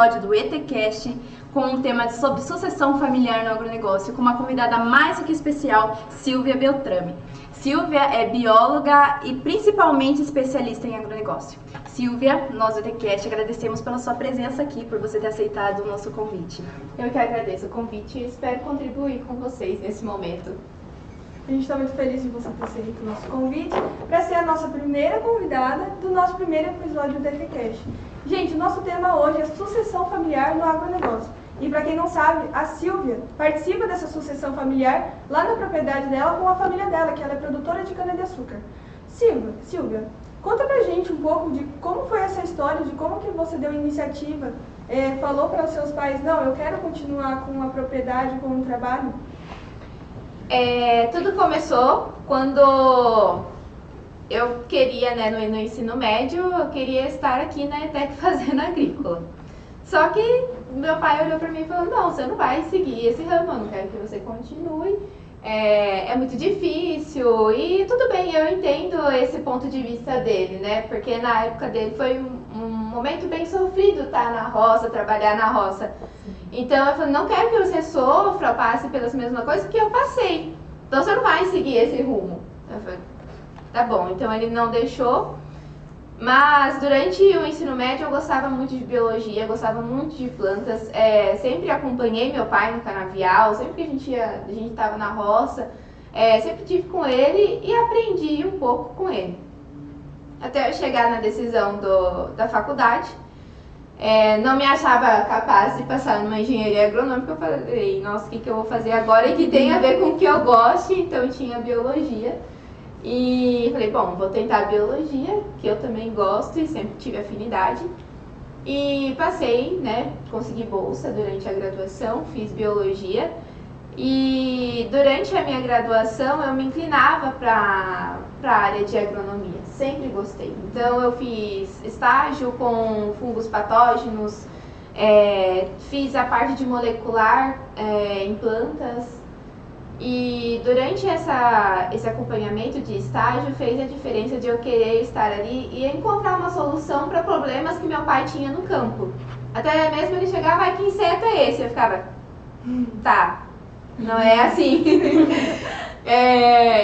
episódio do ETCast com um tema sobre sucessão familiar no agronegócio, com uma convidada mais do que especial, Silvia Beltrame. Silvia é bióloga e principalmente especialista em agronegócio. Silvia, nós do ETCast agradecemos pela sua presença aqui, por você ter aceitado o nosso convite. Eu que agradeço o convite e espero contribuir com vocês nesse momento. A gente está muito feliz de você ter aceito o nosso convite para ser a nossa primeira convidada do nosso primeiro episódio do ETCast. Gente, o nosso tema hoje é sucessão familiar no agronegócio. E para quem não sabe, a Silvia participa dessa sucessão familiar lá na propriedade dela com a família dela, que ela é produtora de cana-de-açúcar. Silvia, conta pra gente um pouco de como foi essa história, de como que você deu iniciativa, falou para os seus pais, não, eu quero continuar com a propriedade, com o trabalho. Tudo começou quando eu queria, no ensino médio, eu queria estar aqui na ETEC fazendo agrícola. Só que meu pai olhou para mim e falou, não, você não vai seguir esse ramo, eu não quero que você continue, é muito difícil. E tudo bem, eu entendo esse ponto de vista dele, né? Porque na época dele foi um momento bem sofrido estar na roça, trabalhar na roça. Então eu falei, não quero que você sofra, passe pelas mesmas coisas que eu passei. Então você não vai seguir esse rumo. Eu falei, tá bom, então ele não deixou. Mas durante o ensino médio eu gostava muito de biologia, gostava muito de plantas. Sempre acompanhei meu pai no canavial, sempre que a gente estava na roça, sempre estive com ele e aprendi um pouco com ele. Até eu chegar na decisão da faculdade. Não me achava capaz de passar numa engenharia agronômica. Eu falei, nossa, o que eu vou fazer agora e que tem a ver com o que eu gosto? Então eu tinha biologia. E falei, bom, vou tentar biologia, que eu também gosto e sempre tive afinidade. E passei, consegui bolsa durante a graduação, fiz biologia. E durante a minha graduação eu me inclinava para a área de agronomia, sempre gostei. Então eu fiz estágio com fungos patógenos, fiz a parte de molecular em plantas. E durante esse acompanhamento de estágio fez a diferença de eu querer estar ali e encontrar uma solução para problemas que meu pai tinha no campo. Até mesmo ele chegava, que inseto é esse? Eu ficava, tá, não é assim.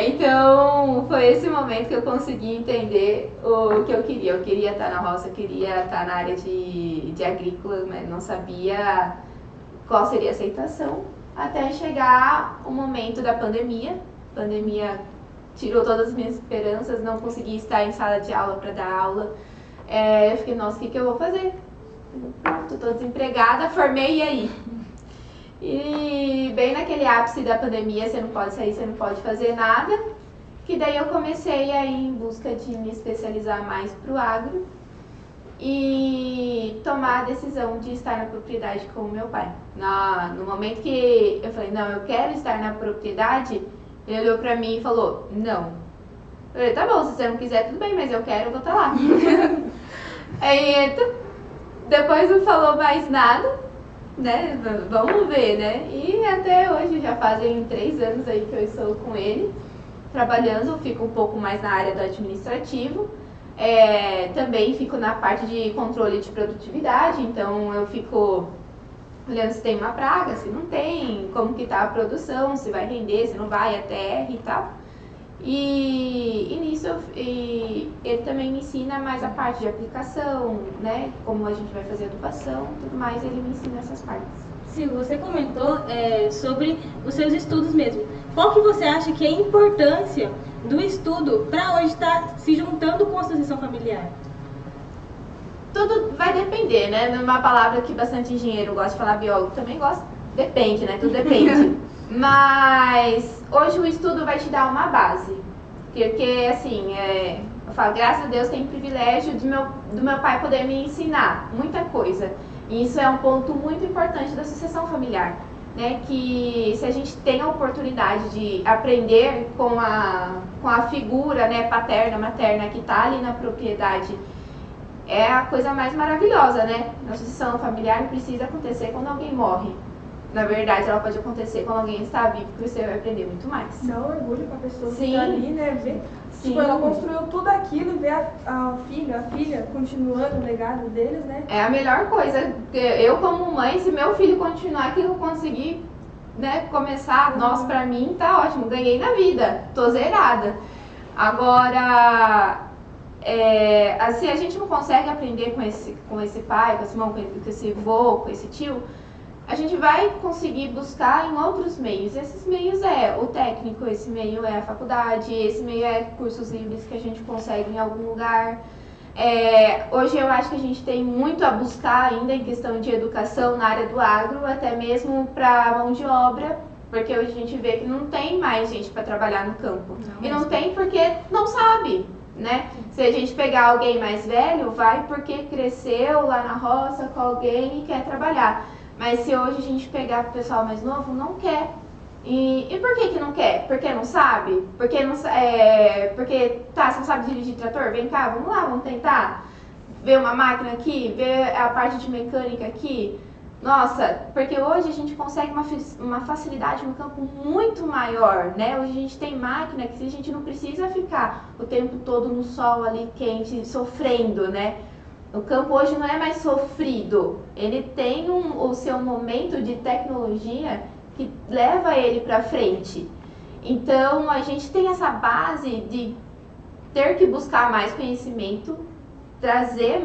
Então foi esse momento que eu consegui entender o que eu queria. Eu queria estar na roça, eu queria estar na área de agrícola, mas não sabia qual seria a aceitação. Até chegar o momento da pandemia. A pandemia tirou todas as minhas esperanças, não consegui estar em sala de aula para dar aula. Eu fiquei, nossa, o que eu vou fazer? Estou desempregada, formei e aí? E bem naquele ápice da pandemia, você não pode sair, você não pode fazer nada. Que daí eu comecei a ir em busca de me especializar mais para o agro e tomar a decisão de estar na propriedade com o meu pai. No momento que eu falei, não, eu quero estar na propriedade, ele olhou pra mim e falou, não. Eu falei, tá bom, se você não quiser, tudo bem, mas eu quero, eu vou estar lá. Aí, depois não falou mais nada, vamos ver, E até hoje, já fazem 3 anos aí que eu estou com ele, trabalhando, fico um pouco mais na área do administrativo. Também fico na parte de controle de produtividade, então eu fico olhando se tem uma praga, se não tem, como que está a produção, se vai render, se não vai, a terra e tal. E nisso ele também me ensina mais a parte de aplicação, como a gente vai fazer adubação, tudo mais, ele me ensina essas partes. Silvia, você comentou sobre os seus estudos mesmo. Qual que você acha que é a importância do estudo para hoje estar se juntando com a sucessão familiar? Tudo vai depender, Numa palavra que bastante engenheiro gosta de falar, biólogo também gosta, depende, Tudo depende. Mas hoje o estudo vai te dar uma base. Porque, assim, eu falo, graças a Deus, tenho o privilégio do meu pai poder me ensinar muita coisa. E isso é um ponto muito importante da sucessão familiar. Que se a gente tem a oportunidade de aprender com a figura paterna, materna que está ali na propriedade, é a coisa mais maravilhosa, A sucessão familiar precisa acontecer quando alguém morre. Na verdade, ela pode acontecer quando alguém está vivo, que você vai aprender muito mais. Dá um orgulho pra pessoa que Sim. tá ali, né? Ver. Sim. Tipo, ela construiu tudo aquilo e ver a filha continuando o legado deles, né? É a melhor coisa. Eu, como mãe, se meu filho continuar que eu conseguir, né, começar, nossa, pra mim tá ótimo, ganhei na vida, tô zerada. Agora, assim, a gente não consegue aprender com esse pai, com esse irmão, com esse avô, com esse tio, a gente vai conseguir buscar em outros meios. Esses meios é o técnico, esse meio é a faculdade, esse meio é cursos livres que a gente consegue em algum lugar. Hoje eu acho que a gente tem muito a buscar ainda em questão de educação na área do agro, até mesmo para mão de obra, porque hoje a gente vê que não tem mais gente para trabalhar no campo. E não tem porque não sabe, né? Se a gente pegar alguém mais velho, vai porque cresceu lá na roça com alguém e quer trabalhar. Mas se hoje a gente pegar o pessoal mais novo, não quer. E por que não quer? Porque não sabe? Porque você não sabe dirigir trator? Vem cá, vamos lá, vamos tentar. Ver uma máquina aqui, ver a parte de mecânica aqui. Nossa, porque hoje a gente consegue uma facilidade no campo muito maior, né? Hoje a gente tem máquina que a gente não precisa ficar o tempo todo no sol ali quente, sofrendo, né? O campo hoje não é mais sofrido, ele tem o seu momento de tecnologia que leva ele para frente. Então a gente tem essa base de ter que buscar mais conhecimento, trazer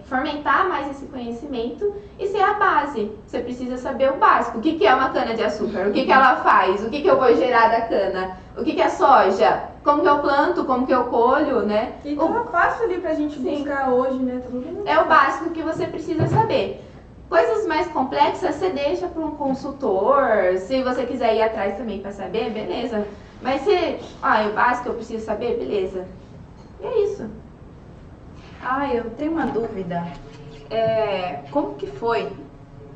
fomentar mais esse conhecimento e ser a base. Você precisa saber o básico. O que é uma cana de açúcar? O que ela faz? O que eu vou gerar da cana? O que é soja? Como que eu planto? Como que eu colho, né? E tá fácil ali pra gente Sim. buscar hoje, né? É o básico que você precisa saber. Coisas mais complexas você deixa para um consultor. Se você quiser ir atrás também para saber, beleza. Mas se, o básico eu preciso saber, beleza. E é isso. Eu tenho uma dúvida. Como que foi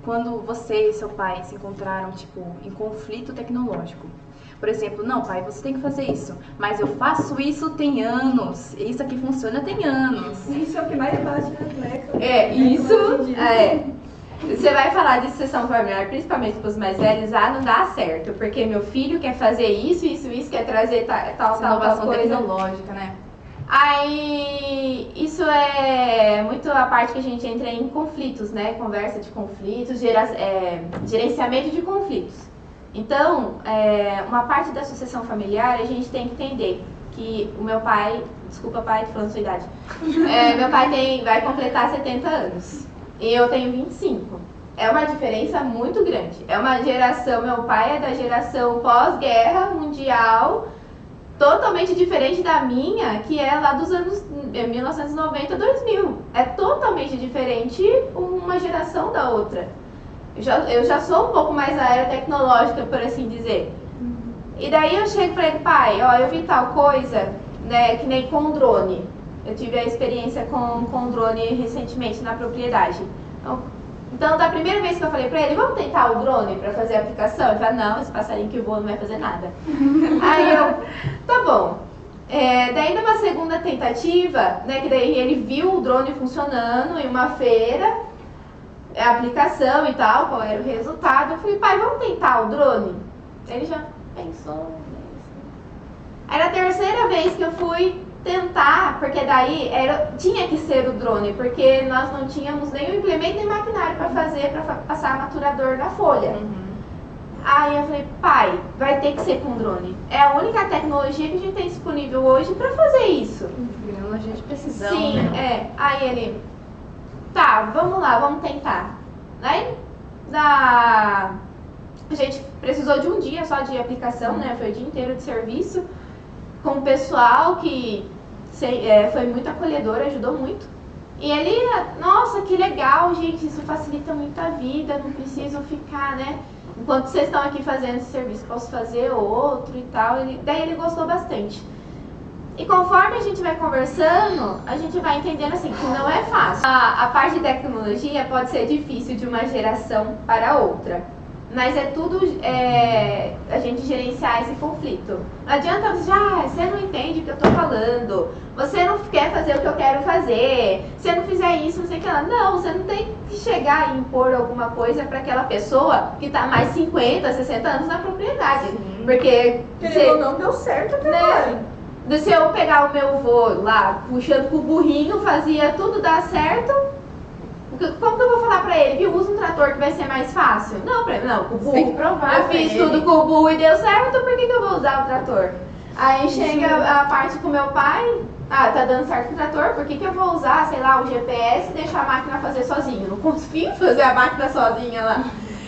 quando você e seu pai se encontraram, tipo, em conflito tecnológico? Por exemplo, não, pai, você tem que fazer isso, mas eu faço isso tem anos, isso aqui funciona tem anos. Isso é o que mais bate na tecla. Você vai falar de sucessão familiar, principalmente para os mais velhos, não dá certo, porque meu filho quer fazer isso, quer trazer tal Inovação coisa. tecnológica, né? Aí, isso é muito a parte que a gente entra em conflitos, né? Conversa de conflitos, gerenciamento de conflitos. Então, uma parte da sucessão familiar, a gente tem que entender que o meu pai, desculpa pai, tô falando sua idade, meu pai vai completar 70 anos e eu tenho 25. É uma diferença muito grande. É uma geração, meu pai é da geração pós-guerra mundial, totalmente diferente da minha, que é lá dos anos 1990, 2000. É totalmente diferente uma geração da outra. Eu já sou um pouco mais da era tecnológica, por assim dizer. E daí eu chego pra ele, pai, eu vi tal coisa, né, que nem com o drone. Eu tive a experiência com o drone recentemente na propriedade. Então, da primeira vez que eu falei pra ele, vamos tentar o drone pra fazer a aplicação? Ele falou, não, esse passarinho que voa não vai fazer nada. Aí eu, tá bom. Daí, numa segunda tentativa, né, que daí ele viu o drone funcionando em uma feira, a aplicação e tal, qual era o resultado. Eu falei, pai, vamos tentar o drone? Ele já pensou. Aí na terceira vez que eu fui tentar, porque daí tinha que ser o drone, porque nós não tínhamos nenhum implemento nem maquinário para fazer, para passar maturador na folha. Aí eu falei, pai, vai ter que ser com drone. É a única tecnologia que a gente tem disponível hoje para fazer isso. Tecnologia de precisão. Sim, né? Aí ele, tá, vamos lá, vamos tentar. Aí a gente precisou de um dia só de aplicação, né? Foi o dia inteiro de serviço com o pessoal que foi muito acolhedor, ajudou muito. E ele, nossa, que legal, gente, isso facilita muito a vida, não preciso ficar, né? Enquanto vocês estão aqui fazendo esse serviço, posso fazer outro e tal. Daí ele gostou bastante. E conforme a gente vai conversando, a gente vai entendendo assim que não é fácil. A parte de tecnologia pode ser difícil de uma geração para outra. Mas é tudo a gente gerenciar esse conflito. Não adianta você você não entende o que eu tô falando, você não quer fazer o que eu quero fazer, se eu não fizer isso, não sei o que lá. Não, você não tem que chegar e impor alguma coisa para aquela pessoa que tá mais 50, 60 anos na propriedade. Porque Querendo ou não, deu certo até agora. se eu pegar o meu avô lá, puxando com o burrinho, fazia tudo dar certo, como que eu vou falar pra ele que usa um trator que vai ser mais fácil? Não, com o burro. Tem que provar Eu pra fiz ele. tudo com o burro e deu certo, por que eu vou usar o trator? Aí chega a parte com o meu pai, tá dando certo com o trator, por que eu vou usar, sei lá, o GPS e deixar a máquina fazer sozinho? Não confio em fazer a máquina sozinha lá.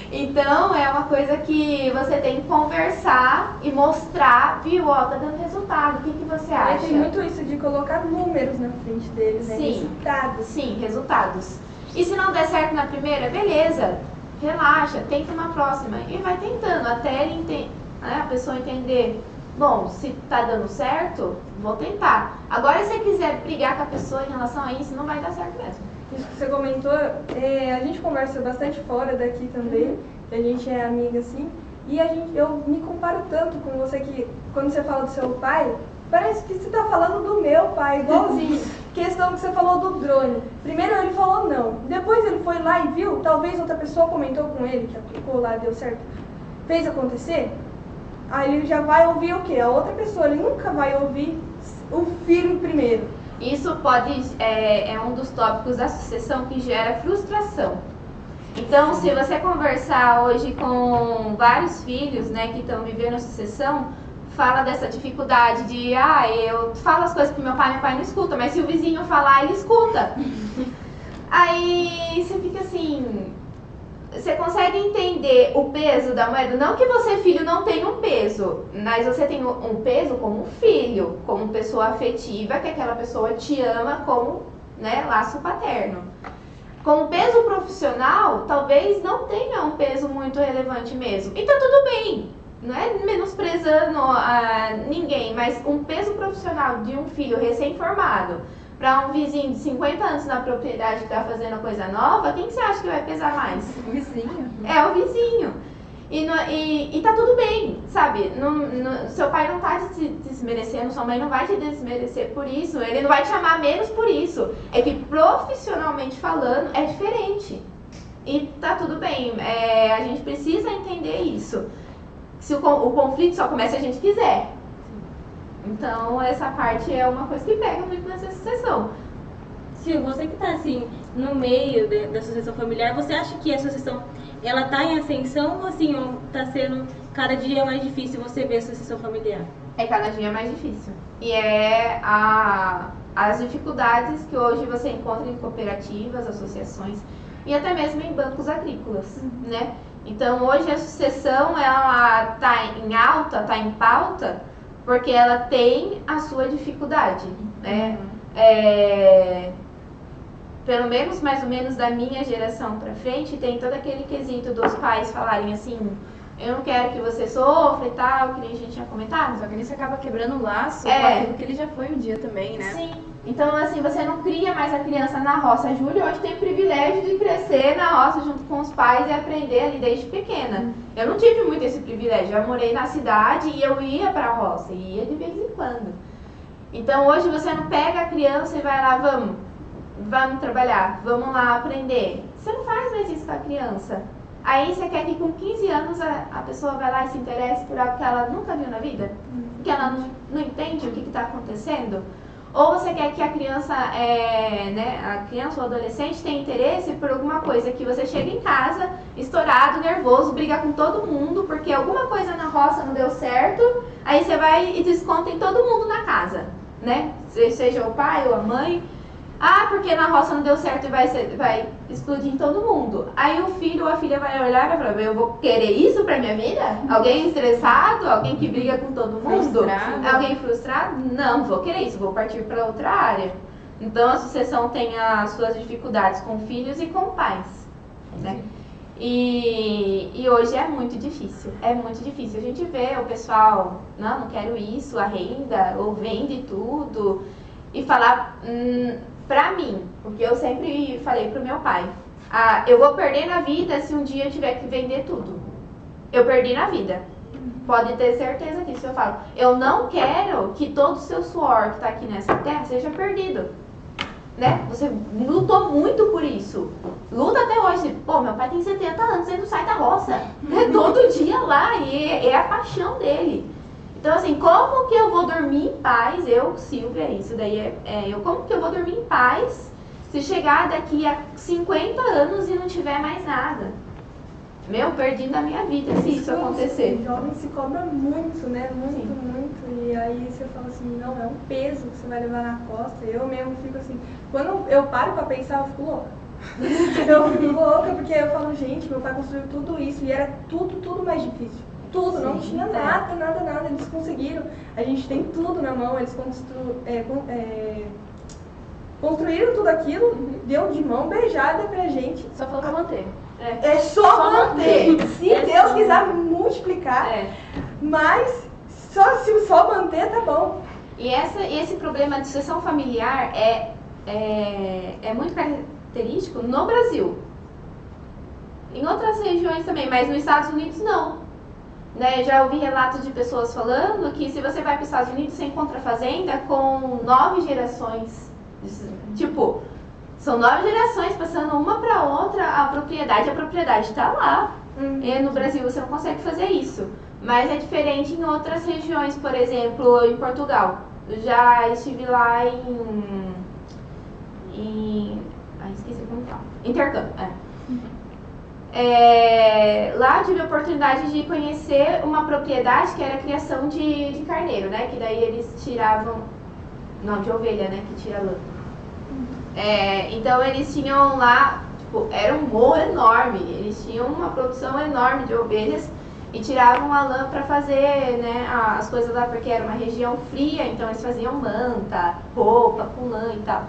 Então, é uma coisa que você tem que conversar e mostrar, viu, tá dando resultado, o que você acha? Tem muito isso de colocar números na frente deles, né? Sim. Resultados. Sim, resultados. E se não der certo na primeira, beleza, relaxa, tenta uma próxima. E vai tentando até ele a pessoa entender, bom, se tá dando certo, vou tentar. Agora, se você quiser brigar com a pessoa em relação a isso, não vai dar certo mesmo. Isso que você comentou, a gente conversa bastante fora daqui também, que a gente é amiga assim, e eu me comparo tanto com você que quando você fala do seu pai, parece que você tá falando do meu pai, igualzinho. Questão que você falou do drone. Primeiro ele falou não, depois ele foi lá e viu, talvez outra pessoa comentou com ele, que aplicou lá, deu certo, fez acontecer, aí ele já vai ouvir o quê? A outra pessoa, ele nunca vai ouvir o filho primeiro. Isso pode é um dos tópicos da sucessão que gera frustração. Então, se você conversar hoje com vários filhos, né, que estão vivendo a sucessão, fala dessa dificuldade de, eu falo as coisas pro meu pai não escuta, mas se o vizinho falar, ele escuta. Aí você fica assim, você consegue entender o peso da moeda? Não que você, filho, não tenha um peso, mas você tem um peso como filho, como pessoa afetiva, que aquela pessoa te ama como, né, laço paterno. Como peso profissional, talvez não tenha um peso muito relevante mesmo. E tá tudo bem, não é menosprezando ninguém, mas um peso profissional de um filho recém-formado para um vizinho de 50 anos na propriedade que está fazendo coisa nova, quem que você acha que vai pesar mais? O vizinho. É o vizinho. E tá tudo bem, sabe? Seu pai não tá te desmerecendo, sua mãe não vai te desmerecer por isso, ele não vai te amar menos por isso. É que profissionalmente falando é diferente. E tá tudo bem, a gente precisa entender isso. Se o conflito só começa se a gente quiser. Então, essa parte é uma coisa que pega muito nessa sucessão. Sil, você que está assim, no meio da sucessão familiar, você acha que a sucessão, ela está em ascensão ou assim, está sendo cada dia mais difícil você ver a sucessão familiar? É cada dia mais difícil. E as dificuldades que hoje você encontra em cooperativas, associações e até mesmo em bancos agrícolas, né? Então, hoje a sucessão, ela está em alta, está em pauta, porque ela tem a sua dificuldade, né? Pelo menos, mais ou menos, da minha geração para frente, tem todo aquele quesito dos pais falarem assim, eu não quero que você sofra e tal, que nem a gente tinha comentado. Só que nisso acaba quebrando o laço com É. aquilo que ele já foi um dia também, né? Sim. Então, assim, você não cria mais a criança na roça. A Júlia hoje tem o privilégio de crescer na roça junto com os pais e aprender ali desde pequena. Eu não tive muito esse privilégio. Eu morei na cidade e eu ia pra roça, e ia de vez em quando. Então, hoje você não pega a criança e vai lá, vamos trabalhar, vamos lá aprender. Você não faz mais isso com a criança. Aí você quer que com 15 anos a pessoa vai lá e se interesse por algo que ela nunca viu na vida? Que ela não entende o que está acontecendo? Ou você quer que a criança, a criança ou adolescente tenha interesse por alguma coisa que você chega em casa, estourado, nervoso, briga com todo mundo, porque alguma coisa na roça não deu certo, aí você vai e desconta em todo mundo na casa, né? Seja o pai ou a mãe. Porque na roça não deu certo e vai explodir em todo mundo. Aí o filho ou a filha vai olhar e vai falar, eu vou querer isso pra minha vida? Alguém estressado? Alguém que briga com todo mundo? Frustrado. Alguém frustrado? Não, vou querer isso, vou partir para outra área. Então a sucessão tem as suas dificuldades com filhos e com pais, né? E hoje é muito difícil, é muito difícil. A gente vê o pessoal, não quero isso, arrenda ou vende tudo e falar... Pra mim, porque eu sempre falei pro meu pai, eu vou perder na vida se um dia eu tiver que vender tudo. eu perdi na vida. Pode ter certeza disso. Eu falo, eu não quero que todo o seu suor que está aqui nessa terra seja perdido. Né? Você lutou muito por isso. Luta até hoje. Pô, meu pai tem 70 anos, ele não sai da roça. É todo dia lá e é a paixão dele. Então, assim, como que eu vou dormir em paz? Eu, Silvia, isso daí como que eu vou dormir em paz se chegar daqui a 50 anos e não tiver mais nada? Meu, perdi da minha vida se isso acontecer. O jovem se cobra muito, né? Muito, Sim. muito. E aí você fala assim, não, é um peso que você vai levar na costa. Eu mesmo fico assim, quando eu paro pra pensar, eu fico louca. Eu fico louca porque eu falo, gente, meu pai construiu tudo isso e era tudo mais difícil. Tudo, não Sim, tinha nada. Eles conseguiram. A gente tem tudo na mão, eles construíram tudo aquilo, deu de mão beijada pra gente. Só falta manter. É só manter. Se Deus quiser multiplicar, mas se só manter, tá bom. E esse problema de sucessão familiar é muito característico no Brasil. Em outras regiões também, mas nos Estados Unidos não. Né? Já ouvi relatos de pessoas falando que se você vai para os Estados Unidos, você encontra fazenda com 9 gerações. Tipo, são 9 gerações passando uma para outra a propriedade está lá. E no Brasil você não consegue fazer isso. Mas é diferente em outras regiões, por exemplo, em Portugal. Eu já estive lá esqueci como fala. Intercâmbio, lá eu tive a oportunidade de conhecer uma propriedade que era a criação de carneiro, né? Que daí eles tiravam... Não, de ovelha, né? Que tira lã. Então eles tinham lá, tipo, era um morro enorme. Eles tinham uma produção enorme de ovelhas e tiravam a lã para fazer, né, as coisas lá, porque era uma região fria, então eles faziam manta, roupa com lã e tal.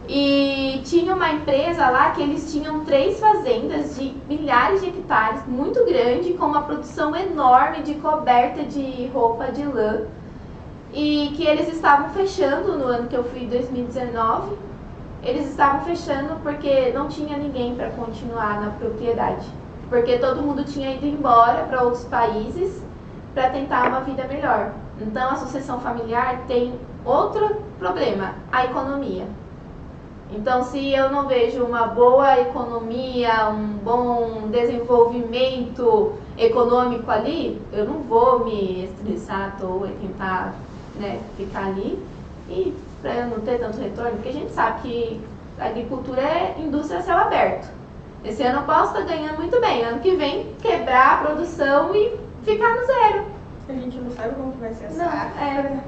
E tinha uma empresa lá que eles tinham 3 fazendas de milhares de hectares, muito grande, com uma produção enorme de coberta de roupa de lã. E que eles estavam fechando no ano que eu fui, 2019. Eles estavam fechando porque não tinha ninguém para continuar na propriedade. Porque todo mundo tinha ido embora para outros países para tentar uma vida melhor. Então a sucessão familiar tem outro problema, a economia. Então, se eu não vejo uma boa economia, um bom desenvolvimento econômico ali, eu não vou me estressar à toa e tentar, né, ficar ali e para eu não ter tanto retorno, porque a gente sabe que a agricultura é indústria a céu aberto. Esse ano eu posso estar ganhando muito bem, ano que vem quebrar a produção e ficar no zero. A gente não sabe como que vai ser essa.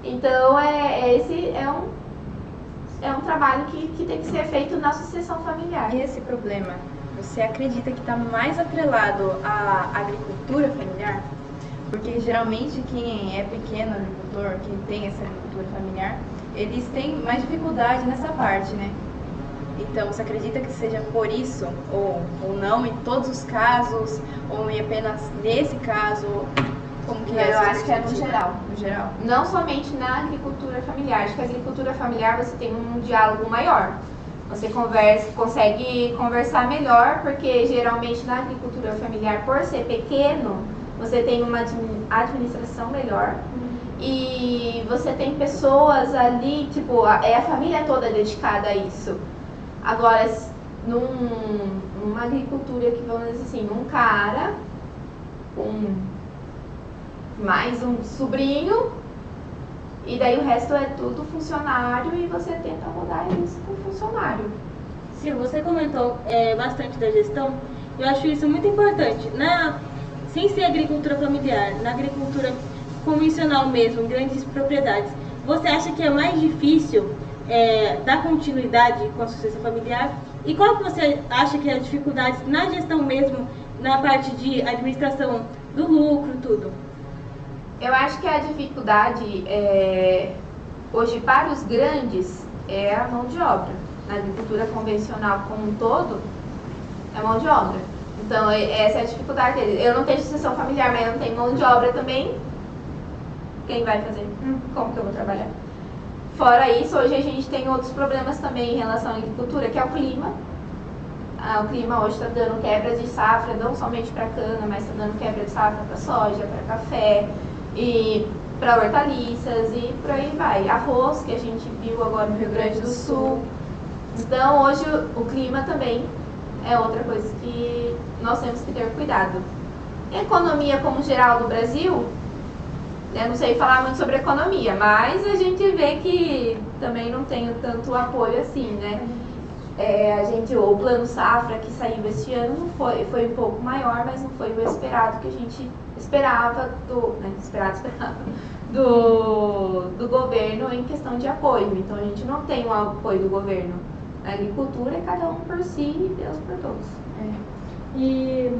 Então, esse é um trabalho que tem que ser feito na sucessão familiar. E esse problema, você acredita que está mais atrelado à agricultura familiar? Porque geralmente quem é pequeno agricultor, quem tem essa agricultura familiar, eles têm mais dificuldade nessa parte, né? Então, você acredita que seja por isso, ou não em todos os casos, ou em apenas nesse caso? Como que é? Eu acho que é no geral. No geral. Não somente na agricultura familiar. Acho que a agricultura familiar você tem um diálogo maior. Você consegue conversar melhor, porque geralmente na agricultura familiar, por ser pequeno, você tem uma administração melhor. E você tem pessoas ali, tipo, a família toda dedicada a isso. Agora, numa agricultura que, vamos dizer assim, um cara com mais um sobrinho, e daí o resto é tudo funcionário e você tenta mudar isso com funcionário. Sim, você comentou bastante da gestão, eu acho isso muito importante. Sem ser agricultura familiar, na agricultura convencional mesmo, grandes propriedades, você acha que é mais difícil dar continuidade com a sucessão familiar? E qual que você acha que é a dificuldade na gestão mesmo, na parte de administração do lucro, tudo? Eu acho que a dificuldade hoje para os grandes é a mão de obra. Na agricultura convencional como um todo, é mão de obra. Então, essa é a dificuldade deles. Eu não tenho sucessão familiar, mas eu não tenho mão de obra também. Quem vai fazer? Como que eu vou trabalhar? Fora isso, hoje a gente tem outros problemas também em relação à agricultura, que é o clima. O clima hoje está dando quebra de safra, não somente para cana, mas está dando quebra de safra para soja, para café e para hortaliças e por aí vai. Arroz, que a gente viu agora no Rio Grande do Sul. Então hoje o clima também é outra coisa que nós temos que ter cuidado. Economia como geral do Brasil, eu não sei falar muito sobre economia, mas a gente vê que também não tem tanto apoio assim, né? O plano safra que saiu este ano não foi um pouco maior, mas não foi o esperado que a gente esperava do governo em questão de apoio. Então a gente não tem o apoio do governo. A agricultura é cada um por si e Deus por todos. E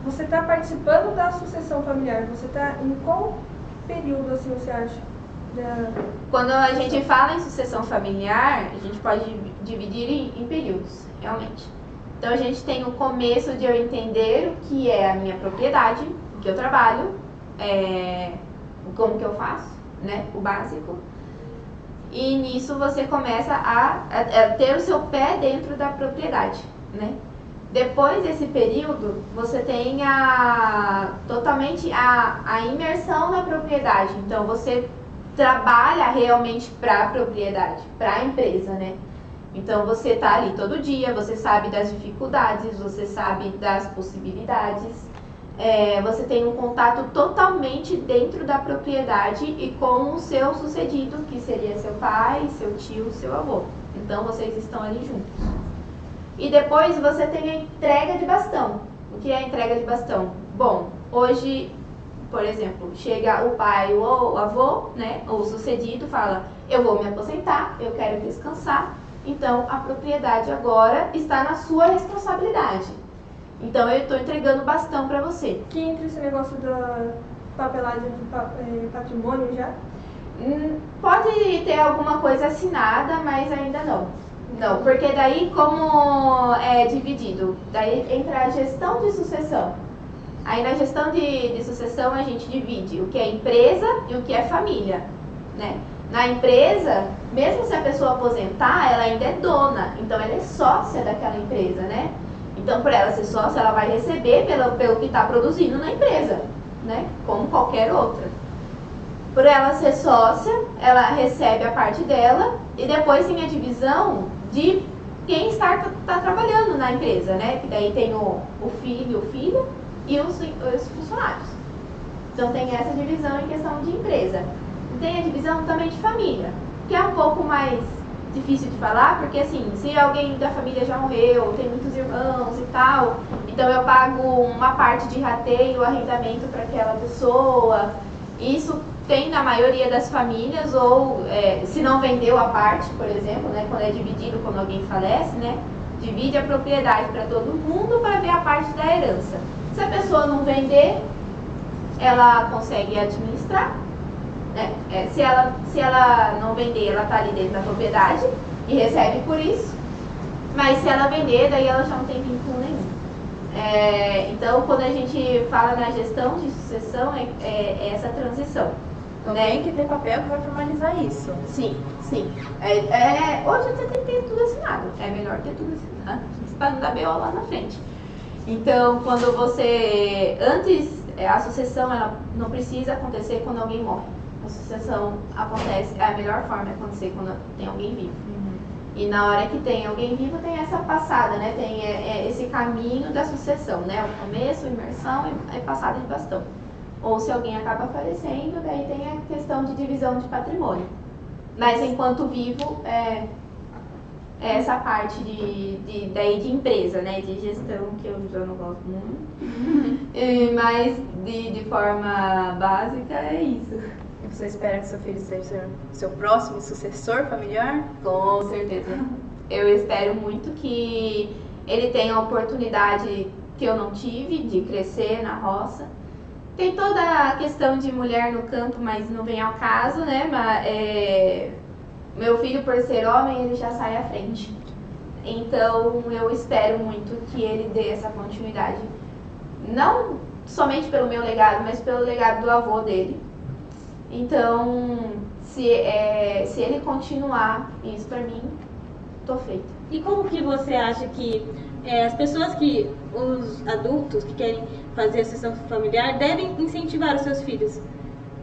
você está participando da sucessão familiar, você está em qual período, assim, você acha? Quando a gente fala em sucessão familiar, a gente pode dividir em períodos, realmente. Então a gente tem o começo de eu entender o que é a minha propriedade, o que eu trabalho, como que eu faço, né, o básico. E nisso você começa a ter o seu pé dentro da propriedade, né? Depois desse período, você tem totalmente a imersão na propriedade. Então você trabalha realmente para a propriedade, para a empresa, né? Então você está ali todo dia, você sabe das dificuldades, você sabe das possibilidades. Você tem um contato totalmente dentro da propriedade e com o seu sucedido, que seria seu pai, seu tio, seu avô. Então vocês estão ali juntos. E depois você tem a entrega de bastão. O que é a entrega de bastão? Bom, hoje, por exemplo, chega o pai ou o avô, né, ou o sucedido, fala: eu vou me aposentar, eu quero descansar, então a propriedade agora está na sua responsabilidade. Então eu estou entregando bastão para você. Que entra esse negócio da papelagem de patrimônio já? Pode ter alguma coisa assinada, mas ainda não. Não, porque daí como é dividido, daí entra a gestão de sucessão. Aí na gestão de sucessão a gente divide o que é empresa e o que é família, né? Na empresa, mesmo se a pessoa aposentar, ela ainda é dona, então ela é sócia daquela empresa, né? Então, por ela ser sócia, ela vai receber pelo que está produzindo na empresa, né? Como qualquer outra. Por ela ser sócia, ela recebe a parte dela e depois tem a divisão de quem está trabalhando na empresa, né? Que daí tem o filho, filha e os funcionários. Então tem essa divisão em questão de empresa. E tem a divisão também de família, que é um pouco mais difícil de falar, porque assim, se alguém da família já morreu, tem muitos irmãos e tal, então eu pago uma parte de rateio, arrendamento para aquela pessoa. Isso tem na maioria das famílias, ou se não vendeu a parte, por exemplo, né, quando é dividido, quando alguém falece, né, divide a propriedade para todo mundo para ver a parte da herança. Se a pessoa não vender, ela consegue administrar. Se ela não vender, ela está ali dentro da propriedade e recebe por isso. Mas se ela vender, daí ela já não tem vínculo nenhum. Então, quando a gente fala na gestão de sucessão, é essa transição. Então tem que ter papel que vai formalizar isso. Sim, sim. Hoje você tem que ter tudo assinado. É melhor ter tudo assinado, para não dar BO lá na frente. Então, quando você... a sucessão ela não precisa acontecer quando alguém morre. A sucessão acontece, a melhor forma é acontecer quando tem alguém vivo. E na hora que tem alguém vivo, tem essa passada, né? Tem esse caminho da sucessão, né? O começo, a imersão e passada de bastão. Ou se alguém acaba falecendo, daí tem a questão de divisão de patrimônio. Mas enquanto vivo, é essa parte de empresa, né? De gestão, que eu já não gosto muito. Mas de forma básica é isso. Você espera que seu filho seja seu próximo sucessor familiar? Com certeza. Eu espero muito que ele tenha a oportunidade que eu não tive de crescer na roça. Tem toda a questão de mulher no campo, mas não vem ao caso, né? Meu filho, por ser homem, ele já sai à frente. Então, eu espero muito que ele dê essa continuidade. Não somente pelo meu legado, mas pelo legado do avô dele. Então, se ele continuar isso pra mim, tô feita. E como que você acha que as pessoas os adultos que querem fazer a sucessão familiar devem incentivar os seus filhos.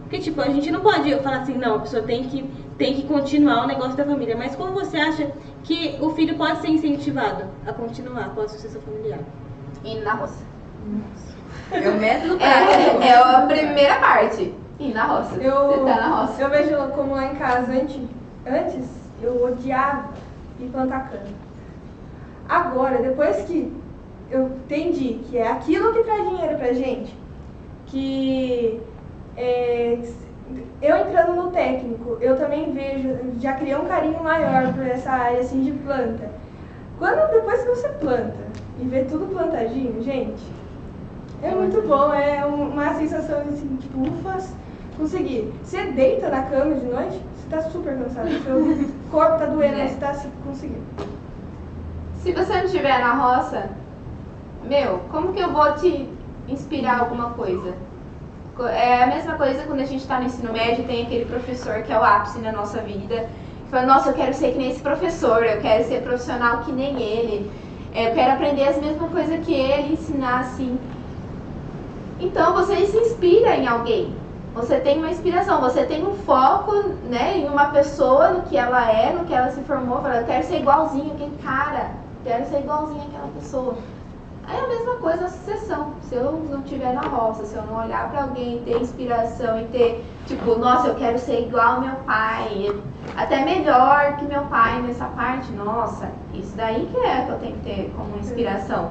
Porque, tipo, a gente não pode falar assim, não, a pessoa tem que continuar o negócio da família. Mas como você acha que o filho pode ser incentivado a continuar com a sucessão familiar? Indo na roça. É o método prático. É a primeira parte. Ir na roça. Você tá na roça. Eu vejo como lá em casa, antes eu odiava ir plantar cana. Agora, depois que eu entendi que é aquilo que traz dinheiro pra gente, que eu entrando no técnico, eu também vejo, já criei um carinho maior por essa área assim de planta. Depois que você planta e vê tudo plantadinho, gente, é muito bom, é uma sensação assim, tipo, ufas, consegui. Você deita na cama de noite, você tá super cansado, seu corpo tá doendo, mas você tá conseguindo. Se você não estiver na roça, como que eu vou te inspirar alguma coisa? É a mesma coisa quando a gente está no ensino médio, tem aquele professor que é o ápice na nossa vida. Fala, nossa, eu quero ser que nem esse professor, eu quero ser profissional que nem ele, eu quero aprender as mesmas coisas que ele, ensinar assim. Então você se inspira em alguém, você tem uma inspiração, você tem um foco, né, em uma pessoa, no que ela é, no que ela se formou, fala, eu quero ser igualzinho aquele cara, quero ser igualzinho àquela pessoa. Aí é a mesma coisa a sucessão. Se eu não estiver na roça, se eu não olhar pra alguém, ter inspiração e ter, tipo, nossa, eu quero ser igual ao meu pai, até melhor que meu pai nessa parte, nossa, isso daí que eu tenho que ter como inspiração.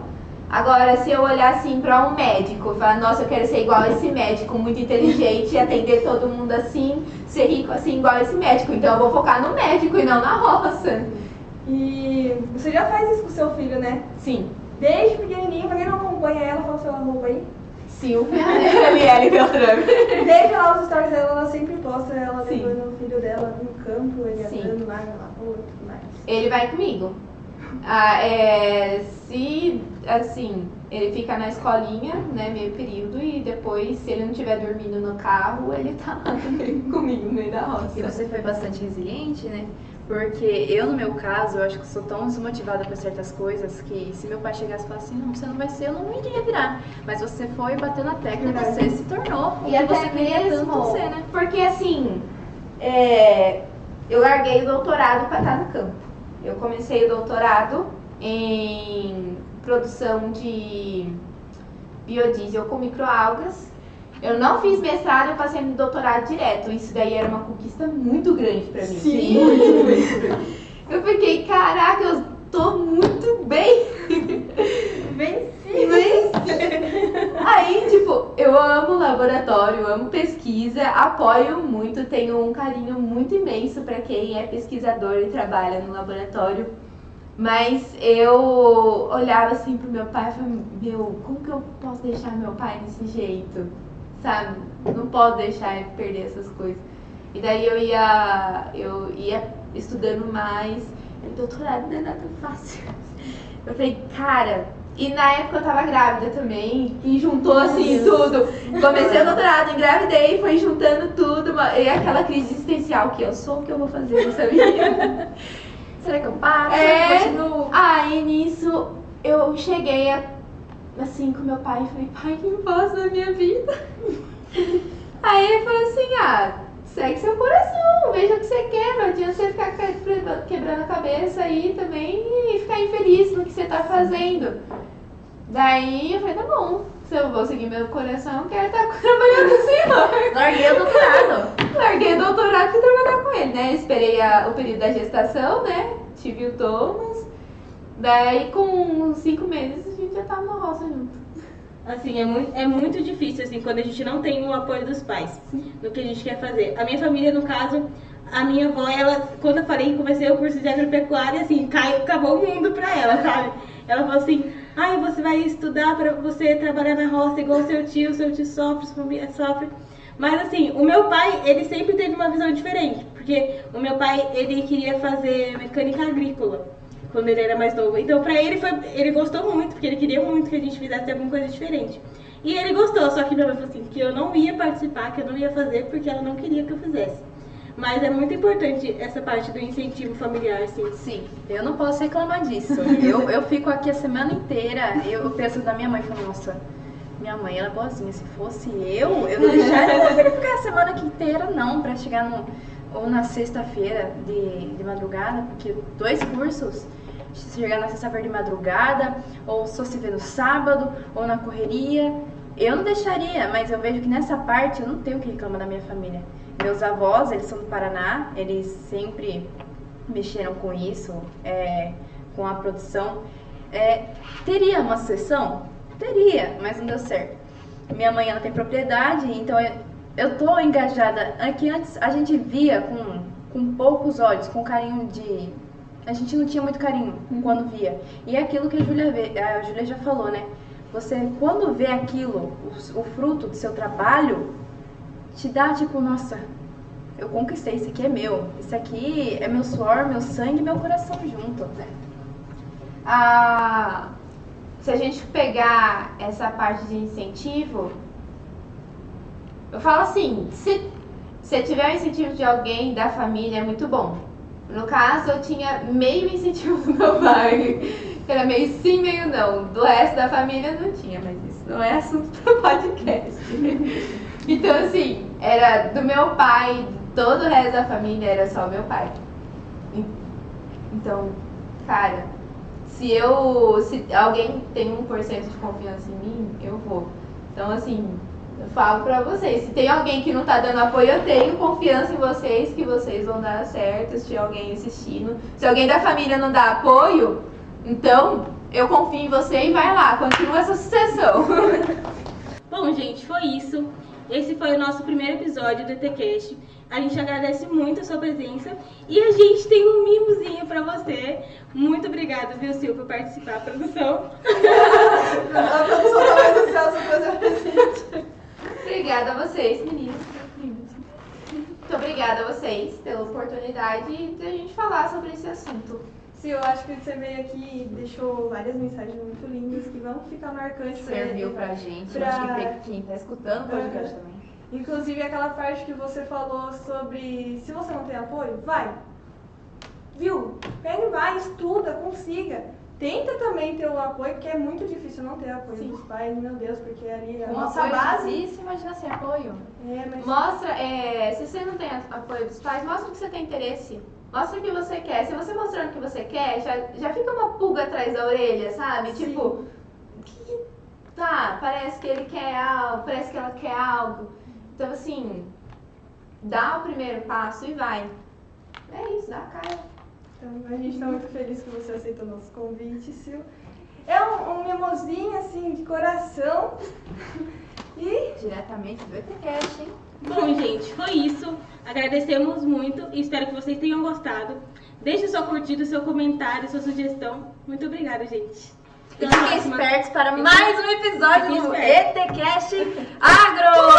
Agora, se eu olhar assim pra um médico, falar, nossa, eu quero ser igual a esse médico, muito inteligente, atender todo mundo assim, ser rico assim, igual a esse médico, então eu vou focar no médico e não na roça. E você já faz isso com seu filho, né? Sim. Desde pequenininho, pra quem não acompanha ela, fala seu arroba aí. Silvia, Eliele Beltrame. Desde lá os stories dela, ela sempre posta ela Sim. levando o filho dela no campo, ele Sim. andando lá na rua e tudo mais. Ele vai comigo. Se, assim, ele fica na escolinha, né, meio período, e depois, se ele não estiver dormindo no carro, ele tá lá comigo no meio da roça. E você foi bastante resiliente, né? Porque eu, no meu caso, eu acho que sou tão desmotivada por certas coisas que se meu pai chegasse e falasse assim, não, você não vai ser, eu não iria virar. Mas você foi batendo a tecla e você se tornou o E que até você queria mesmo, tanto ser, né? porque assim, eu larguei o doutorado para estar no campo. Eu comecei o doutorado em produção de biodiesel com microalgas. Eu não fiz mestrado, eu passei no doutorado direto. Isso daí era uma conquista muito grande pra mim. Sim. Eu fiquei, caraca, eu tô muito bem. Venci! Aí, tipo, eu amo laboratório, eu amo pesquisa, apoio muito, tenho um carinho muito imenso pra quem é pesquisador e trabalha no laboratório. Mas eu olhava assim pro meu pai e falava, como que eu posso deixar meu pai desse jeito? Sabe? Não posso deixar ele perder essas coisas. E daí eu ia estudando mais. E doutorado não é nada fácil. Eu falei, cara... E na época eu tava grávida também. E juntou assim tudo. Comecei o doutorado, engravidei, foi juntando tudo. E aquela crise existencial que eu sou, o que eu vou fazer nessa vida? Será que eu paro? Será que eu continuo? Aí nisso eu cheguei assim com meu pai e falei, pai, o que eu faço na minha vida? Aí ele falou assim, segue seu coração, veja o que você quer, não adianta você ficar quebrando a cabeça aí também e ficar infeliz no que você tá fazendo. Daí eu falei, tá bom, se eu vou seguir meu coração, eu quero estar trabalhando com o senhor. Larguei o doutorado. Larguei o doutorado e fui trabalhar com ele, né? Esperei o período da gestação, né? Tive o Thomas. Daí com uns 5 meses a gente já tava na roça junto. Assim, é muito difícil, assim, quando a gente não tem o apoio dos pais no que a gente quer fazer. A minha família, no caso, a minha avó, ela, quando eu falei que comecei o curso de agropecuária, assim, acabou o mundo pra ela, sabe? Ela falou assim, você vai estudar pra você trabalhar na roça igual seu tio sofre, sua família sofre. Mas assim, o meu pai, ele sempre teve uma visão diferente, porque o meu pai, ele queria fazer mecânica agrícola quando ele era mais novo. Então pra ele ele gostou muito, porque ele queria muito que a gente fizesse alguma coisa diferente. E ele gostou, só que minha mãe falou assim, que eu não ia participar, que eu não ia fazer, porque ela não queria que eu fizesse. Mas é muito importante essa parte do incentivo familiar, sim. Sim, eu não posso reclamar disso. Eu fico aqui a semana inteira, eu penso na minha mãe e falo, nossa, minha mãe ela é boazinha, se fosse eu não deixaria ficar a semana aqui inteira não, pra chegar ou na sexta-feira de madrugada, porque 2 cursos, se chegar na sexta-feira de madrugada, ou só se vê no sábado, ou na correria, eu não deixaria, mas eu vejo que nessa parte eu não tenho o que reclamar da minha família. Meus avós, eles são do Paraná, eles sempre mexeram com isso, com a produção. Teria uma sessão? Teria, mas não deu certo. Minha mãe, ela tem propriedade, então eu tô engajada. Aqui antes a gente via com poucos olhos, com carinho de... A gente não tinha muito carinho quando via. E é aquilo que a Júlia já falou, né? Você, quando vê aquilo, o fruto do seu trabalho, te dá tipo, nossa, eu conquistei, isso aqui é meu. Isso aqui é meu suor, meu sangue e meu coração junto. Se a gente pegar essa parte de incentivo, eu falo assim, se tiver o incentivo de alguém da família, é muito bom. No caso, eu tinha meio incentivo do meu pai. Era meio sim, meio não. Do resto da família não tinha, mas isso não é assunto para podcast. Então, assim, era do meu pai, todo o resto da família era só meu pai. Então, cara, se alguém tem 1% de confiança em mim, eu vou. Então, assim, eu falo pra vocês, se tem alguém que não tá dando apoio, eu tenho confiança em vocês, que vocês vão dar certo, se tiver alguém assistindo. Se alguém da família não dá apoio, então eu confio em você e vai lá, continua essa sucessão. Bom, gente, foi isso. Esse foi o nosso primeiro episódio do ETCast. A gente agradece muito a sua presença e a gente tem um mimozinho pra você. Muito obrigada, viu, Sil, por participar da produção. A produção tá mais ansiosa pra fazer a presente. Obrigada a vocês, meninos. Muito obrigada a vocês pela oportunidade de a gente falar sobre esse assunto. Sim, eu acho que você veio aqui e deixou várias mensagens muito lindas que vão ficar marcantes. Serviu pra gente, pra... acho que quem tá escutando o podcast também. Inclusive aquela parte que você falou sobre se você não tem apoio, vai. Viu? Pega e vai, estuda, consiga. Tenta também ter o apoio, porque é muito difícil não ter apoio dos pais, meu Deus, porque ali a nossa base... Isso, imagina sem apoio. Mas... Mostra, se você não tem apoio dos pais, mostra que você tem interesse. Mostra o que você quer. Se você mostrando o que você quer, já fica uma pulga atrás da orelha, sabe? Sim. Tipo, parece que ele quer algo, parece que ela quer algo. Então, assim, dá o primeiro passo e vai. É isso, dá a cara. Então, a gente tá muito feliz que você aceitou o nosso convite, Sil. É um mimosinho, assim, de coração. E... diretamente do ETCast, hein? Bom, gente, foi isso. Agradecemos muito e espero que vocês tenham gostado. Deixe sua curtida, seu comentário, sua sugestão. Muito obrigada, gente. E fiquem espertos para mais um episódio do ETCast Agro!